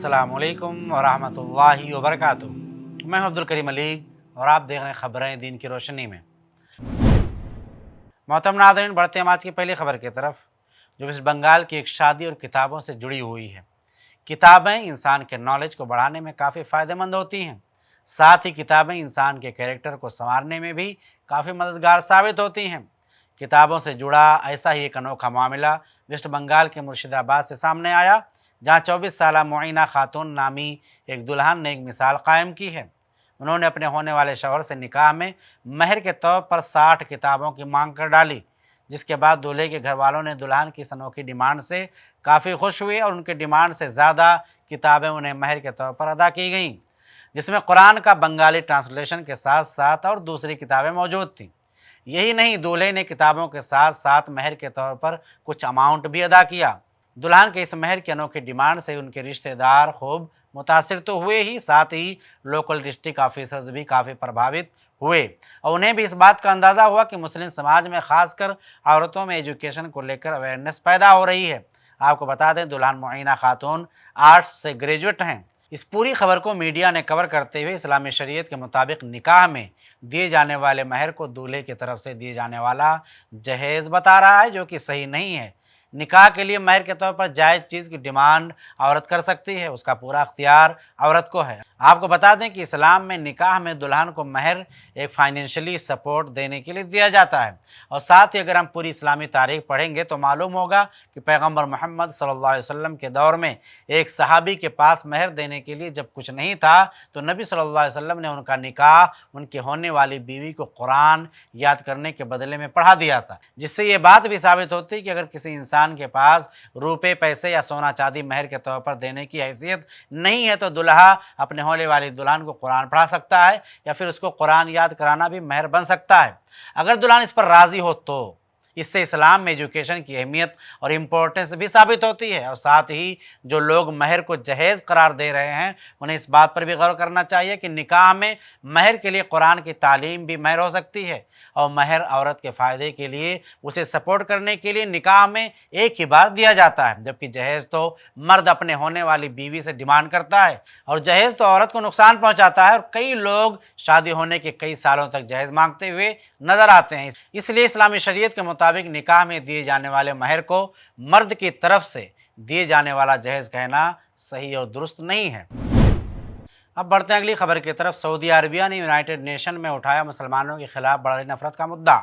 अस्सलामुअलैकुम वरहमतुल्लाहि वबरकातुहू। मैं हूं अब्दुल करीम मलिक और आप देख रहे हैं खबरें दिन की रोशनी में। मोहतरम नाज़रीन, बढ़ते हम आज की पहली खबर की तरफ, जो वेस्ट बंगाल की एक शादी और किताबों से जुड़ी हुई है। किताबें इंसान के नॉलेज को बढ़ाने में काफ़ी फ़ायदेमंद होती हैं। साथ ही किताबें इंसान के कैरेक्टर को संवारने में भी काफ़ी मददगार साबित होती हैं। किताबों से जुड़ा ऐसा ही एक अनोखा मामला वेस्ट बंगाल के मुर्शिदाबाद से सामने आया, जहां 24 साला मुइना खातून नामी एक दुल्हन ने एक मिसाल कायम की है। उन्होंने अपने होने वाले शौहर से निकाह में महर के तौर पर 60 किताबों की मांग कर डाली, जिसके बाद दूल्हे के घर वालों ने दुल्हन की इस अनोखी डिमांड से काफ़ी खुश हुए और उनके डिमांड से ज़्यादा किताबें उन्हें महर के तौर पर अदा की गईं, जिसमें कुरान का बंगाली ट्रांसलेशन के साथ साथ और दूसरी किताबें मौजूद थीं। यही नहीं, दूल्हे ने किताबों के साथ साथ महर के तौर पर कुछ अमाउंट भी अदा किया। दुल्हन के इस महर की अनोखी डिमांड से उनके रिश्तेदार खूब मुतासिर तो हुए ही, साथ ही लोकल डिस्ट्रिक्ट ऑफिसर्स भी काफ़ी प्रभावित हुए और उन्हें भी इस बात का अंदाज़ा हुआ कि मुस्लिम समाज में खासकर औरतों में एजुकेशन को लेकर अवेयरनेस पैदा हो रही है। आपको बता दें, दुल्हन मुइना खातून आर्ट्स से ग्रेजुएट हैं। इस पूरी खबर को मीडिया ने कवर करते हुए इस्लामी शरीयत के मुताबिक निकाह में दिए जाने वाले महर को दूल्हे की तरफ से दिए जाने वाला जहेज़ बता रहा है, जो कि सही नहीं है। निकाह के लिए महर के तौर पर जायज़ चीज़ की डिमांड औरत कर सकती है, उसका पूरा अख्तियार औरत को है। आपको बता दें कि इस्लाम में निकाह में दुल्हन को महर एक फाइनेंशियली सपोर्ट देने के लिए दिया जाता है। और साथ ही अगर हम पूरी इस्लामी तारीख पढ़ेंगे तो मालूम होगा कि पैगम्बर मोहम्मद सल्लल्लाहु अलैहि वसल्लम के दौर में एक सहाबी के पास महर देने के लिए जब कुछ नहीं था, तो नबी सल्लल्लाहु अलैहि वसल्लम ने उनका निकाह उनकी होने वाली बीवी को कुरान याद करने के बदले में पढ़ा दिया था। जिससे ये बात भी साबित होती है कि अगर किसी इंसान के पास रुपए, पैसे या सोना चांदी महर के तौर पर देने की हैसियत नहीं है, तो दुल्हा अपने होने वाली दुल्हन को कुरान पढ़ा सकता है या फिर उसको कुरान याद कराना भी महर बन सकता है, अगर दुल्हन इस पर राज़ी हो तो। इससे इस्लाम में एजुकेशन की अहमियत और इम्पोर्टेंस भी साबित होती है। और साथ ही जो लोग महर को जहेज़ करार दे रहे हैं, उन्हें इस बात पर भी गौर करना चाहिए कि निकाह में महर के लिए कुरान की तालीम भी महर हो सकती है। और महर औरत के फ़ायदे के लिए, उसे सपोर्ट करने के लिए निकाह में एक ही बार दिया जाता है, जबकि जहेज़ तो मर्द अपने होने वाली बीवी से डिमांड करता है और जहेज़ तो औरत को नुकसान पहुँचाता है। और कई लोग शादी होने के कई सालों तक जहेज़ मांगते हुए नज़र आते हैं। इसलिए इस्लामी शरीयत के मुताबिक निकाह में दिए जाने वाले महर को मर्द की तरफ से दिए जाने वाला जहेज़ कहना सही और दुरुस्त नहीं है। अब बढ़ते हैं अगली खबर की तरफ। सऊदी अरबिया ने यूनाइटेड नेशन में उठाया मुसलमानों के खिलाफ बढ़ रही नफरत का मुद्दा।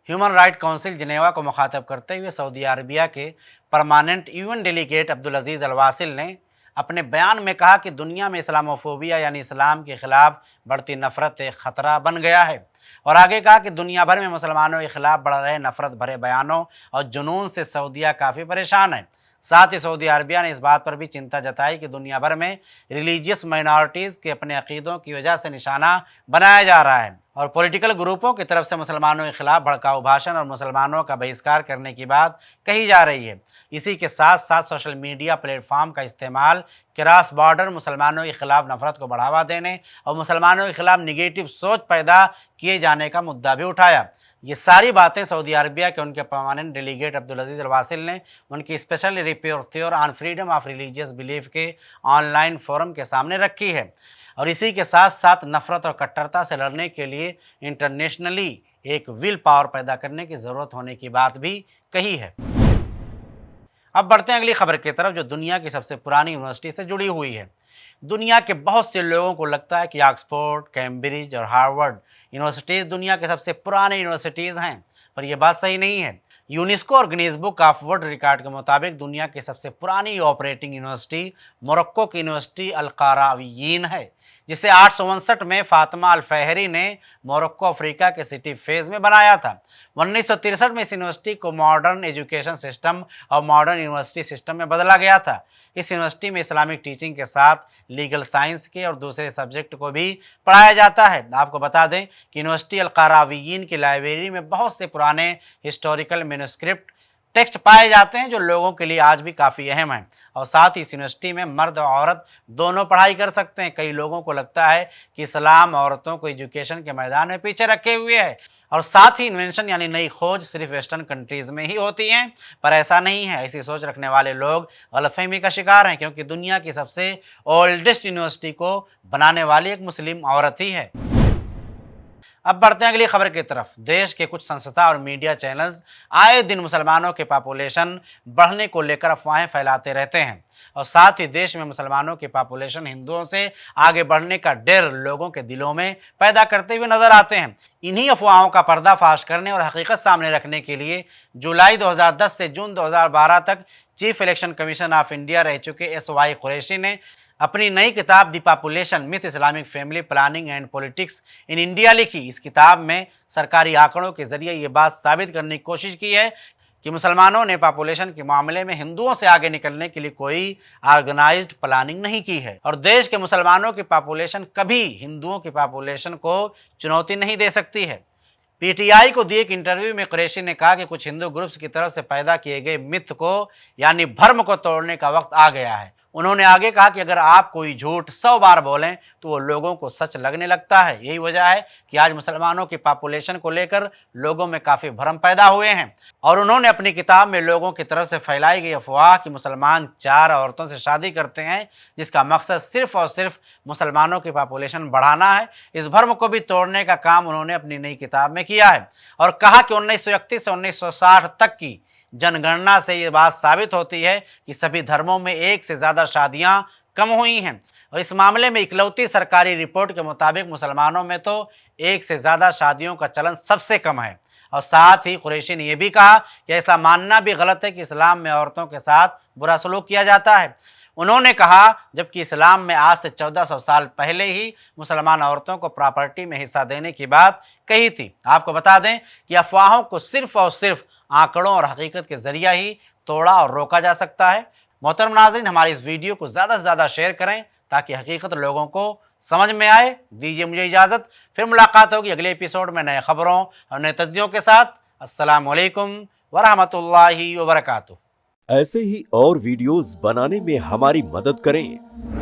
ह्यूमन राइट काउंसिल जिनेवा को मुखातब करते हुए सऊदी अरबिया के परमानेंट यूएन डेलीगेट अब्दुल अजीज़ अल वासिल ने अपने बयान में कहा कि दुनिया में इस्लामोफोबिया यानी इस्लाम के खिलाफ बढ़ती नफरत एक ख़तरा बन गया है। और आगे कहा कि दुनिया भर में मुसलमानों के खिलाफ बढ़ रहे नफरत भरे बयानों और जुनून से सऊदीया काफ़ी परेशान है। साथ ही सऊदी अरबिया ने इस बात पर भी चिंता जताई कि दुनिया भर में रिलीजियस माइनॉरिटीज़ के अपने अकीदों की वजह से निशाना बनाया जा रहा है और पॉलिटिकल ग्रुपों की तरफ से मुसलमानों के खिलाफ भड़काऊ भाषण और मुसलमानों का बहिष्कार करने की बात कही जा रही है। इसी के साथ साथ सोशल मीडिया प्लेटफॉर्म का इस्तेमाल क्रॉस बॉर्डर मुसलमानों के खिलाफ नफरत को बढ़ावा देने और मुसलमानों के खिलाफ निगेटिव सोच पैदा किए जाने का मुद्दा भी उठाया। ये सारी बातें सऊदी अरबिया के उनके परमानेंट डेलीगेट अब्दुल अजीज़ अल वासिल ने उनकी special reporter on freedom of religious belief के ऑनलाइन फोरम के सामने रखी है। और इसी के साथ साथ नफरत और कट्टरता से लड़ने के लिए इंटरनेशनली एक विल पावर पैदा करने की ज़रूरत होने की बात भी कही है। अब बढ़ते हैं अगली खबर की तरफ, जो दुनिया की सबसे पुरानी यूनिवर्सिटी से जुड़ी हुई है। दुनिया के बहुत से लोगों को लगता है कि ऑक्सफोर्ड, कैम्ब्रिज और हार्वर्ड यूनिवर्सिटीज़ दुनिया के सबसे पुराने यूनिवर्सिटीज़ हैं, पर यह बात सही नहीं है। यूनेस्को और Guinness book of world record के मुताबिक दुनिया की सबसे पुरानी ऑपरेटिंग यूनिवर्सिटी मोरक्को की यूनिवर्सिटी अल क़रावियीन है, जिसे 859 में फातिमा अल फहरी ने मोरक्को अफ्रीका के सिटी फेज में बनाया था। 1963 में इस यूनिवर्सिटी को मॉडर्न एजुकेशन सिस्टम और मॉडर्न यूनिवर्सिटी सिस्टम में बदला गया था। इस यूनिवर्सिटी में इस्लामिक टीचिंग के साथ लीगल साइंस के और दूसरे सब्जेक्ट को भी पढ़ाया जाता है। आपको बता दें कि यूनिवर्सिटी अल क़रावियीन की लाइब्रेरी में बहुत से पुराने हिस्टोरिकल मैन्युस्क्रिप्ट टेक्स्ट पाए जाते हैं जो लोगों के लिए आज भी काफ़ी अहम है। और साथ ही इस यूनिवर्सिटी में मर्द और औरत दोनों पढ़ाई कर सकते हैं। कई लोगों को लगता है कि इस्लाम औरतों को एजुकेशन के मैदान में पीछे रखे हुए है और साथ ही इन्वेंशन यानी नई खोज सिर्फ वेस्टर्न कंट्रीज में ही होती हैं, पर ऐसा नहीं है। ऐसी सोच रखने वाले लोग गलतफहमी का शिकार हैं, क्योंकि दुनिया की सबसे ओल्डेस्ट यूनिवर्सिटी को बनाने वाली एक मुस्लिम औरत ही है। अब बढ़ते हैं अगली खबर की तरफ। देश के कुछ संस्था और मीडिया चैनल्स आए दिन मुसलमानों के पॉपुलेशन बढ़ने को लेकर अफवाहें फैलाते रहते हैं और साथ ही देश में मुसलमानों की पॉपुलेशन हिंदुओं से आगे बढ़ने का डर लोगों के दिलों में पैदा करते हुए नजर आते हैं। इन्हीं अफवाहों का पर्दाफाश करने और हकीकत सामने रखने के लिए जुलाई 2010 से जून 2012 तक chief election commission of India रह चुके SY कुरैशी ने अपनी नई किताब दी population myth Islamic family planning and politics in India लिखी। इस किताब में सरकारी आंकड़ों के जरिए ये बात साबित करने की कोशिश की है कि मुसलमानों ने पॉपुलेशन के मामले में हिंदुओं से आगे निकलने के लिए कोई ऑर्गेनाइज्ड प्लानिंग नहीं की है और देश के मुसलमानों की पॉपुलेशन कभी हिंदुओं की पॉपुलेशन को चुनौती नहीं दे सकती है। PTI को दिए एक इंटरव्यू में कुरैशी ने कहा कि कुछ हिंदू ग्रुप्स की तरफ से पैदा किए गए मिथ को यानी भ्रम को तोड़ने का वक्त आ गया है। उन्होंने आगे कहा कि अगर आप कोई झूठ 100 बार बोलें तो वो लोगों को सच लगने लगता है। यही वजह है कि आज मुसलमानों की पॉपुलेशन को लेकर लोगों में काफ़ी भ्रम पैदा हुए हैं और उन्होंने अपनी किताब में लोगों की तरफ से फैलाई गई अफवाह कि मुसलमान 4 औरतों से शादी करते हैं जिसका मकसद सिर्फ और सिर्फ मुसलमानों की पॉपुलेशन बढ़ाना है, इस भ्रम को भी तोड़ने का काम उन्होंने अपनी नई किताब में किया है और कहा कि 1931 से 1960 तक की जनगणना से ये बात साबित होती है कि सभी धर्मों में एक से ज़्यादा शादियां कम हुई हैं और इस मामले में इकलौती सरकारी रिपोर्ट के मुताबिक मुसलमानों में तो एक से ज़्यादा शादियों का चलन सबसे कम है। और साथ ही कुरैशी ने यह भी कहा कि ऐसा मानना भी गलत है कि इस्लाम में औरतों के साथ बुरा सलूक किया जाता है। उन्होंने कहा जबकि इस्लाम में आज से 1400 साल पहले ही मुसलमान औरतों को प्रॉपर्टी में हिस्सा देने की बात कही थी। आपको बता दें कि अफवाहों को सिर्फ और सिर्फ आंकड़ों और हकीकत के जरिए ही तोड़ा और रोका जा सकता है। मोहतरम नाज़रीन, हमारी इस वीडियो को ज़्यादा से ज़्यादा शेयर करें ताकि हकीकत लोगों को समझ में आए। दीजिए मुझे इजाज़त, फिर मुलाकात होगी अगले एपिसोड में नए खबरों और नए तथ्यों के साथ। अस्सलाम वालेकुम वरहमतुल्लाहि वबरकातुहू। ऐसे ही और वीडियोस बनाने में हमारी मदद करें।